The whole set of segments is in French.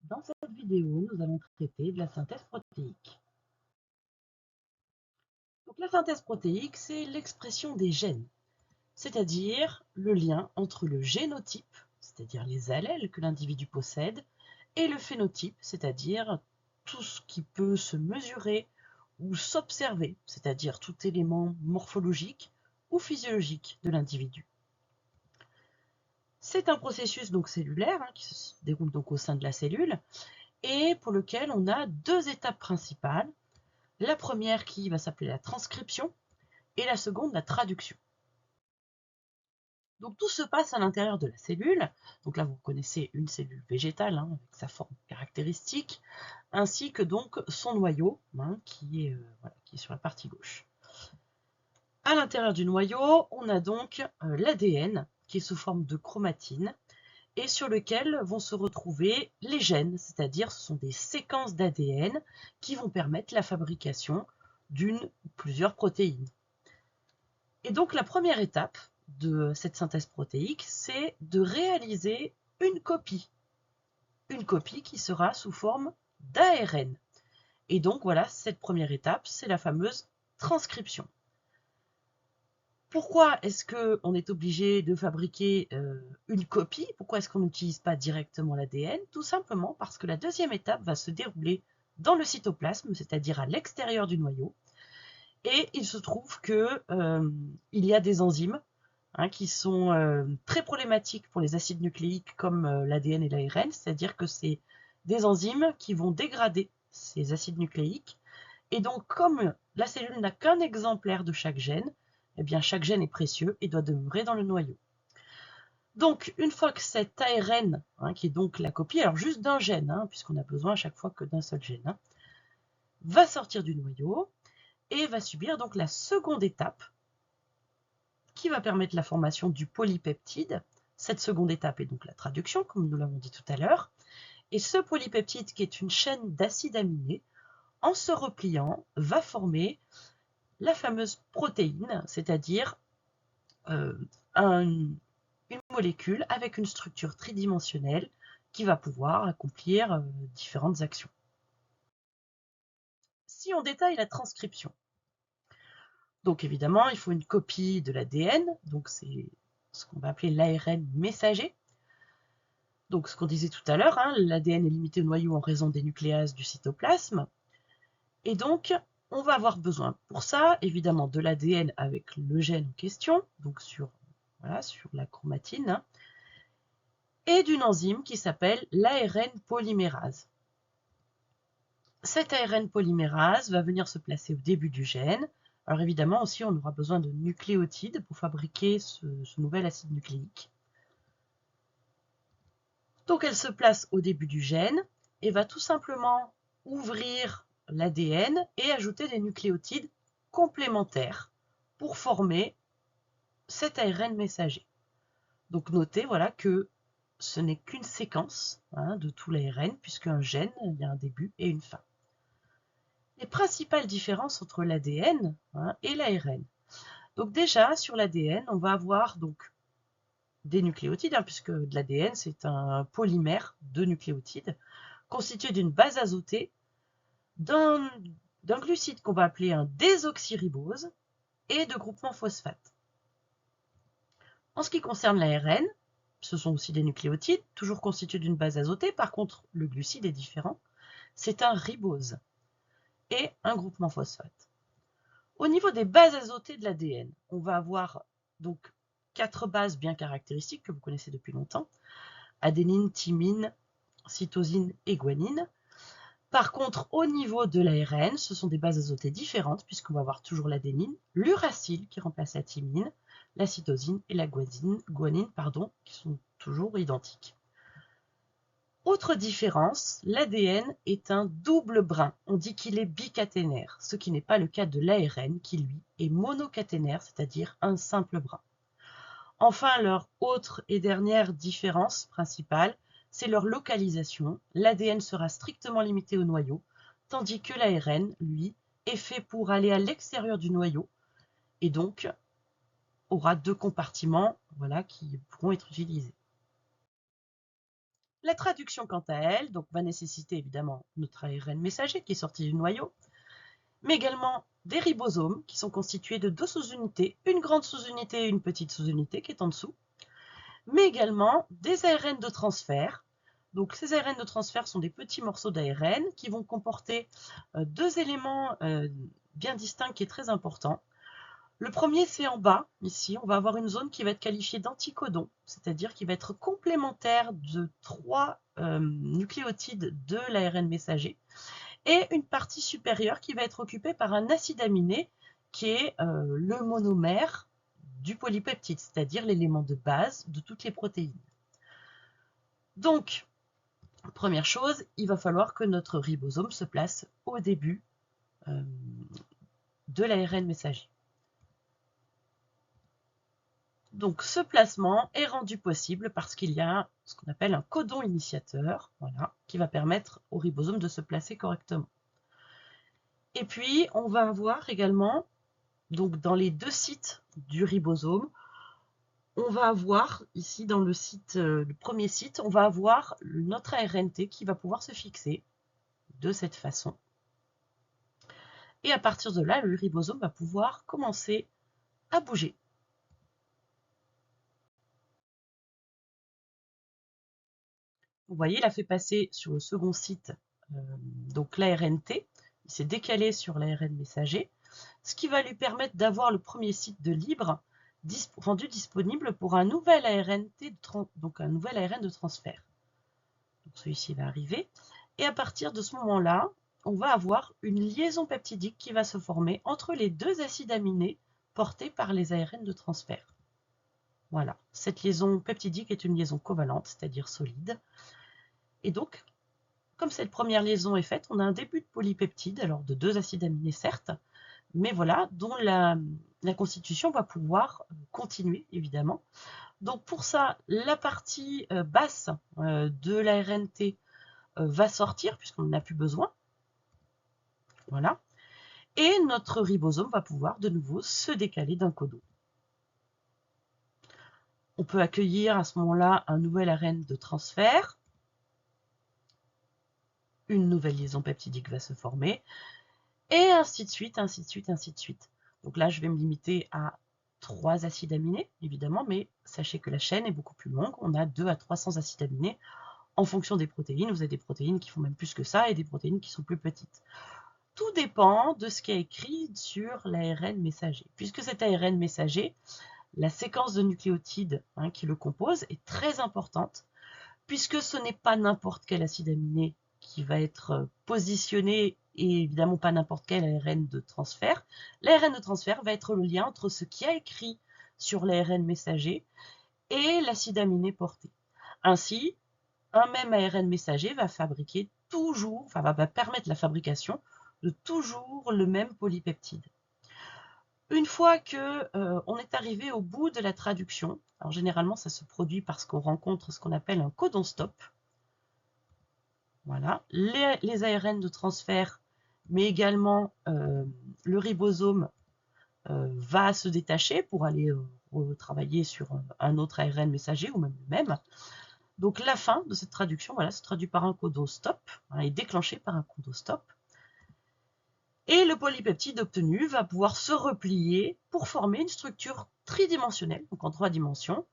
Dans cette vidéo, nous allons traiter de la synthèse protéique. Donc, la synthèse protéique, c'est l'expression des gènes, c'est-à-dire le lien entre le génotype, c'est-à-dire les allèles que l'individu possède, et le phénotype, c'est-à-dire tout ce qui peut se mesurer ou s'observer, c'est-à-dire tout élément morphologique ou physiologique de l'individu. C'est un processus donc cellulaire qui se déroule donc au sein de la cellule et pour lequel on a deux étapes principales. La première qui va s'appeler la transcription et la seconde la traduction. Donc tout se passe à l'intérieur de la cellule. Donc là vous connaissez une cellule végétale avec sa forme caractéristique, ainsi que donc son noyau qui est sur la partie gauche. À l'intérieur du noyau, on a donc l'ADN qui est sous forme de chromatine et sur lequel vont se retrouver les gènes, c'est-à-dire ce sont des séquences d'ADN qui vont permettre la fabrication d'une ou plusieurs protéines. Et donc la première étape de cette synthèse protéique, c'est de réaliser une copie qui sera sous forme d'ARN. Et donc voilà, cette première étape, c'est la fameuse transcription. Pourquoi est-ce qu'on est obligé de fabriquer une copie? Pourquoi est-ce qu'on n'utilise pas directement l'ADN? Tout simplement parce que la deuxième étape va se dérouler dans le cytoplasme, c'est-à-dire à l'extérieur du noyau. Et il se trouve qu'il y a des enzymes qui sont très problématiques pour les acides nucléiques comme l'ADN et l'ARN, c'est-à-dire que c'est des enzymes qui vont dégrader ces acides nucléiques. Et donc, comme la cellule n'a qu'un exemplaire de chaque gène, eh bien, chaque gène est précieux et doit demeurer dans le noyau. Donc, une fois que cet ARN, qui est donc la copie, alors juste d'un gène, puisqu'on a besoin à chaque fois que d'un seul gène, va sortir du noyau et va subir donc la seconde étape qui va permettre la formation du polypeptide. Cette seconde étape est donc la traduction, comme nous l'avons dit tout à l'heure. Et ce polypeptide, qui est une chaîne d'acides aminés, en se repliant, va former la fameuse protéine, c'est-à-dire une molécule avec une structure tridimensionnelle qui va pouvoir accomplir différentes actions. Si on détaille la transcription, donc évidemment, il faut une copie de l'ADN, donc c'est ce qu'on va appeler l'ARN messager. Donc ce qu'on disait tout à l'heure, l'ADN est limité au noyau en raison des nucléases du cytoplasme. Et donc, on va avoir besoin pour ça, évidemment, de l'ADN avec le gène en question, donc sur la chromatine, et d'une enzyme qui s'appelle l'ARN polymérase. Cette ARN polymérase va venir se placer au début du gène. Alors évidemment aussi, on aura besoin de nucléotides pour fabriquer ce nouvel acide nucléique. Donc elle se place au début du gène et va tout simplement ouvrir l'ADN et ajouter des nucléotides complémentaires pour former cet ARN messager. Donc notez que ce n'est qu'une séquence de tout l'ARN, puisqu'un gène, il y a un début et une fin. Les principales différences entre l'ADN et l'ARN. Donc déjà, sur l'ADN, on va avoir donc des nucléotides, puisque l'ADN, c'est un polymère de nucléotides, constitué d'une base azotée, d'un glucide qu'on va appeler un désoxyribose, et de groupements phosphate. En ce qui concerne l'ARN, ce sont aussi des nucléotides, toujours constitués d'une base azotée. Par contre, le glucide est différent. C'est un ribose et un groupement phosphate. Au niveau des bases azotées de l'ADN, on va avoir donc 4 bases bien caractéristiques que vous connaissez depuis longtemps. Adénine, thymine, cytosine et guanine. Par contre, au niveau de l'ARN, ce sont des bases azotées différentes puisqu'on va avoir toujours l'adénine, l'uracile qui remplace la thymine, la cytosine et la guanine qui sont toujours identiques. Autre différence, l'ADN est un double brin. On dit qu'il est bicaténaire, ce qui n'est pas le cas de l'ARN qui, lui, est monocaténaire, c'est-à-dire un simple brin. Enfin, leur autre et dernière différence principale, c'est leur localisation. L'ADN sera strictement limité au noyau, tandis que l'ARN, lui, est fait pour aller à l'extérieur du noyau et donc aura 2 compartiments qui pourront être utilisés. La traduction, quant à elle, donc, va nécessiter évidemment notre ARN messager qui est sorti du noyau, mais également des ribosomes qui sont constitués de deux sous-unités, une grande sous-unité et une petite sous-unité qui est en dessous, mais également des ARN de transfert. Donc ces ARN de transfert sont des petits morceaux d'ARN qui vont comporter deux éléments bien distincts qui est très important. Le premier, c'est en bas, ici, on va avoir une zone qui va être qualifiée d'anticodon, c'est-à-dire qui va être complémentaire de trois nucléotides de l'ARN messager, et une partie supérieure qui va être occupée par un acide aminé qui est le monomère du polypeptide, c'est-à-dire l'élément de base de toutes les protéines. Donc, première chose, il va falloir que notre ribosome se place au début de l'ARN messager. Donc ce placement est rendu possible parce qu'il y a ce qu'on appelle un codon initiateur, voilà, qui va permettre au ribosome de se placer correctement. Et puis on va avoir également, donc dans les deux sites du ribosome, on va avoir ici dans le site, le premier site, on va avoir notre ARNT qui va pouvoir se fixer de cette façon. Et à partir de là, le ribosome va pouvoir commencer à bouger. Vous voyez, il a fait passer sur le second site donc l'ARNT, il s'est décalé sur l'ARN messager, ce qui va lui permettre d'avoir le premier site de libre rendu disponible pour un nouvel ARN de transfert. Donc celui-ci va arriver, et à partir de ce moment-là, on va avoir une liaison peptidique qui va se former entre les deux acides aminés portés par les ARN de transfert. Voilà, cette liaison peptidique est une liaison covalente, c'est-à-dire solide. Et donc, comme cette première liaison est faite, on a un début de polypeptide, alors de deux acides aminés certes, mais voilà, dont la constitution va pouvoir continuer, évidemment. Donc pour ça, la partie basse de l'ARNT va sortir, puisqu'on n'en a plus besoin. Voilà. Et notre ribosome va pouvoir de nouveau se décaler d'un codon. On peut accueillir à ce moment-là un nouvel ARN de transfert. Une nouvelle liaison peptidique va se former. Et ainsi de suite, ainsi de suite, ainsi de suite. Donc là, je vais me limiter à 3 acides aminés, évidemment, mais sachez que la chaîne est beaucoup plus longue. On a 200 à 300 acides aminés en fonction des protéines. Vous avez des protéines qui font même plus que ça et des protéines qui sont plus petites. Tout dépend de ce qui est écrit sur l'ARN messager. Puisque cet ARN messager, la séquence de nucléotides qui le compose est très importante, puisque ce n'est pas n'importe quel acide aminé qui va être positionné et évidemment pas n'importe quel ARN de transfert. L'ARN de transfert va être le lien entre ce qui est écrit sur l'ARN messager et l'acide aminé porté. Ainsi, un même ARN messager va fabriquer toujours, enfin va permettre la fabrication de toujours le même polypeptide. Une fois qu'on est arrivé au bout de la traduction, alors généralement ça se produit parce qu'on rencontre ce qu'on appelle un codon stop. Voilà, les ARN de transfert, mais également le ribosome va se détacher pour aller travailler sur un autre ARN messager ou même le même. Donc la fin de cette traduction, voilà, se traduit par un codon stop, est déclenché par un codon stop. Et le polypeptide obtenu va pouvoir se replier pour former une structure tridimensionnelle, donc en 3 dimensions,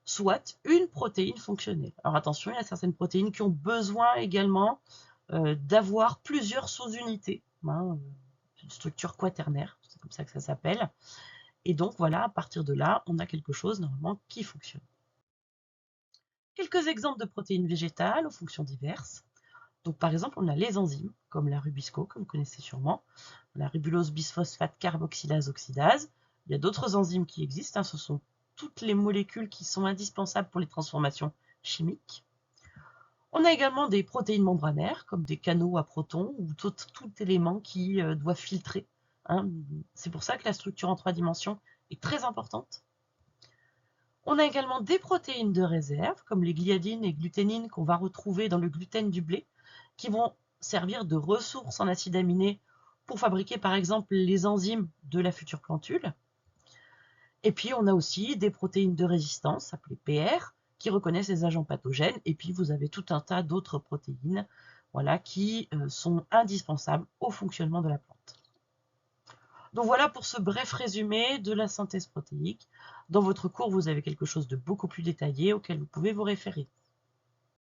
soit une protéine fonctionnelle. Alors attention, il y a certaines protéines qui ont besoin également d'avoir plusieurs sous-unités, une structure quaternaire, c'est comme ça que ça s'appelle. Et donc voilà, à partir de là, on a quelque chose normalement qui fonctionne. Quelques exemples de protéines végétales aux fonctions diverses. Donc par exemple, on a les enzymes, comme la Rubisco, que vous connaissez sûrement, la ribulose bisphosphate carboxylase oxydase. Il y a d'autres enzymes qui existent, ce sont toutes les molécules qui sont indispensables pour les transformations chimiques. On a également des protéines membranaires, comme des canaux à protons, ou tout élément qui doit filtrer. C'est pour ça que la structure en 3 dimensions est très importante. On a également des protéines de réserve, comme les gliadines et gluténines qu'on va retrouver dans le gluten du blé, qui vont servir de ressources en acides aminés pour fabriquer par exemple les enzymes de la future plantule. Et puis on a aussi des protéines de résistance, appelées PR, qui reconnaissent les agents pathogènes. Et puis, vous avez tout un tas d'autres protéines, voilà, qui sont indispensables au fonctionnement de la plante. Donc voilà pour ce bref résumé de la synthèse protéique. Dans votre cours, vous avez quelque chose de beaucoup plus détaillé auquel vous pouvez vous référer.